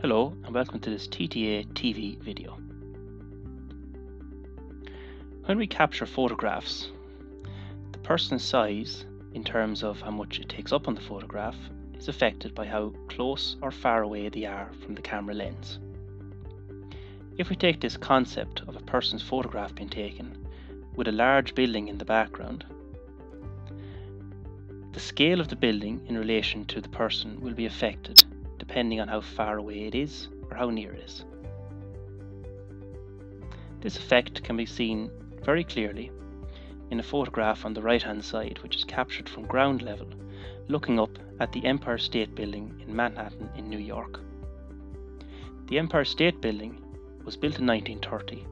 Hello and welcome to this TTA TV video. When we capture photographs, the person's size in terms of how much it takes up on the photograph is affected by how close or far away they are from the camera lens. If we take this concept of a person's photograph being taken with a large building in the background, the scale of the building in relation to the person will be affected depending on how far away it is or how near it is. This effect can be seen very clearly in a photograph on the right hand side, which is captured from ground level looking up at the Empire State Building in Manhattan in New York. The Empire State Building was built in 1930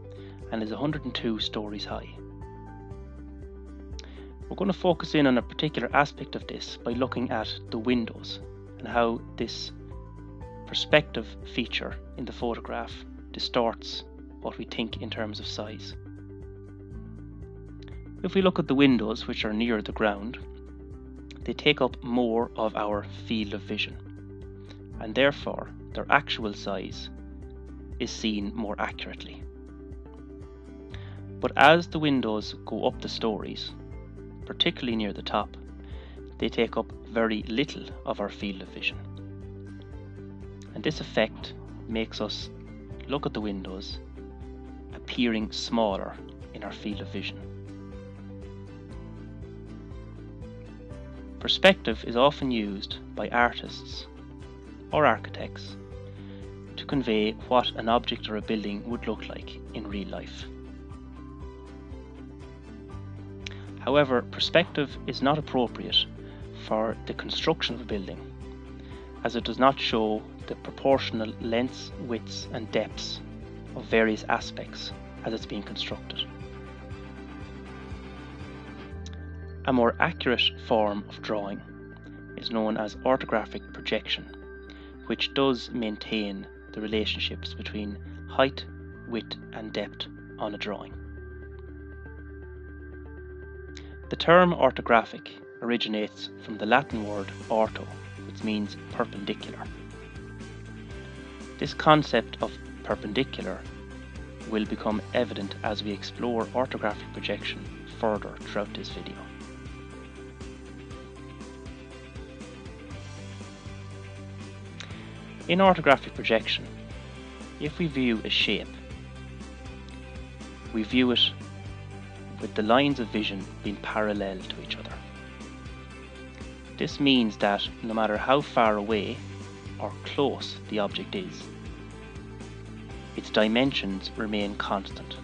and is 102 stories high. We're going to focus in on a particular aspect of this by looking at the windows and how this perspective feature in the photograph distorts what we think in terms of size. If we look at the windows, which are near the ground, they take up more of our field of vision, and therefore their actual size is seen more accurately. But as the windows go up the stories, particularly near the top, they take up very little of our field of vision. And this effect makes us look at the windows appearing smaller in our field of vision. Perspective is often used by artists or architects to convey what an object or a building would look like in real life. However, perspective is not appropriate for the construction of a building, as it does not show the proportional lengths, widths and depths of various aspects as it's being constructed. A more accurate form of drawing is known as orthographic projection, which does maintain the relationships between height, width and depth on a drawing. The term orthographic originates from the Latin word ortho, which means perpendicular. This concept of perpendicular will become evident as we explore orthographic projection further throughout this video. In orthographic projection, if we view a shape, we view it with the lines of vision being parallel to each other. This means that no matter how far away or close the object is, its dimensions remain constant.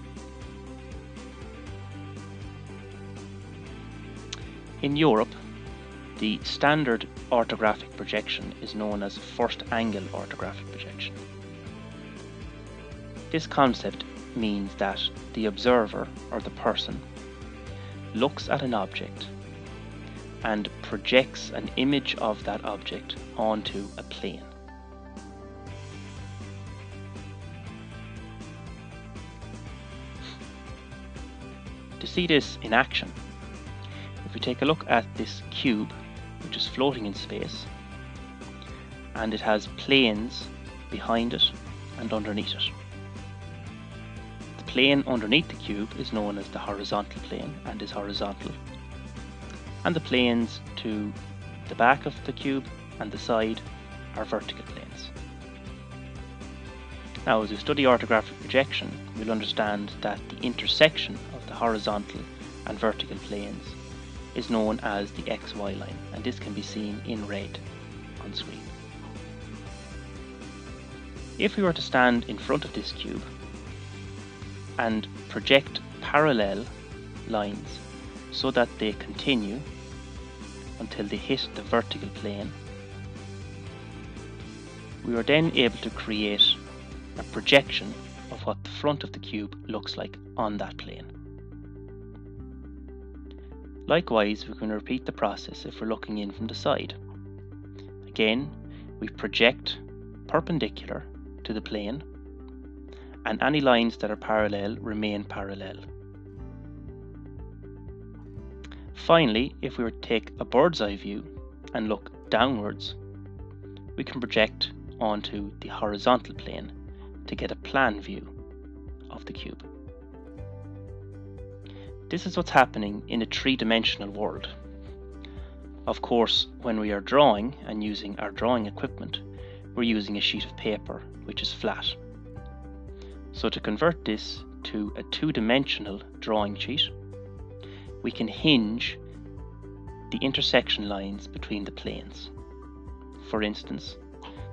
In Europe, the standard orthographic projection is known as first angle orthographic projection. This concept means that the observer or the person looks at an object and projects an image of that object onto a plane. To see this in action, if we take a look at this cube, which is floating in space, and it has planes behind it and underneath it. The plane underneath the cube is known as the horizontal plane and is horizontal, and the planes to the back of the cube and the side are vertical planes. Now, as we study orthographic projection, we'll understand that the intersection of the horizontal and vertical planes is known as the XY line, and this can be seen in red on screen. If we were to stand in front of this cube and project parallel lines so that they continue until they hit the vertical plane, we are then able to create a projection of what the front of the cube looks like on that plane. Likewise, we can repeat the process if we're looking in from the side. Again, we project perpendicular to the plane, and any lines that are parallel remain parallel. Finally, if we were to take a bird's eye view and look downwards, we can project onto the horizontal plane to get a plan view of the cube. This is what's happening in a three-dimensional world. Of course, when we are drawing and using our drawing equipment, we're using a sheet of paper which is flat. So to convert this to a two-dimensional drawing sheet, we can hinge the intersection lines between the planes. For instance,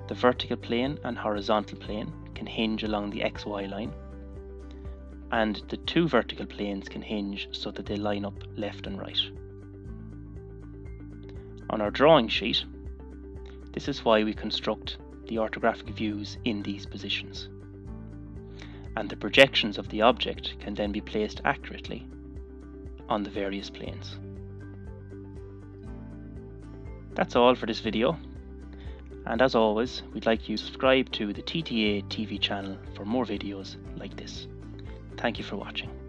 the vertical plane and horizontal plane can hinge along the XY line, and the two vertical planes can hinge so that they line up left and right. On our drawing sheet, this is why we construct the orthographic views in these positions, and the projections of the object can then be placed accurately on the various planes. That's all for this video, and as always, we'd like you to subscribe to the TTA TV channel for more videos like this. Thank you for watching.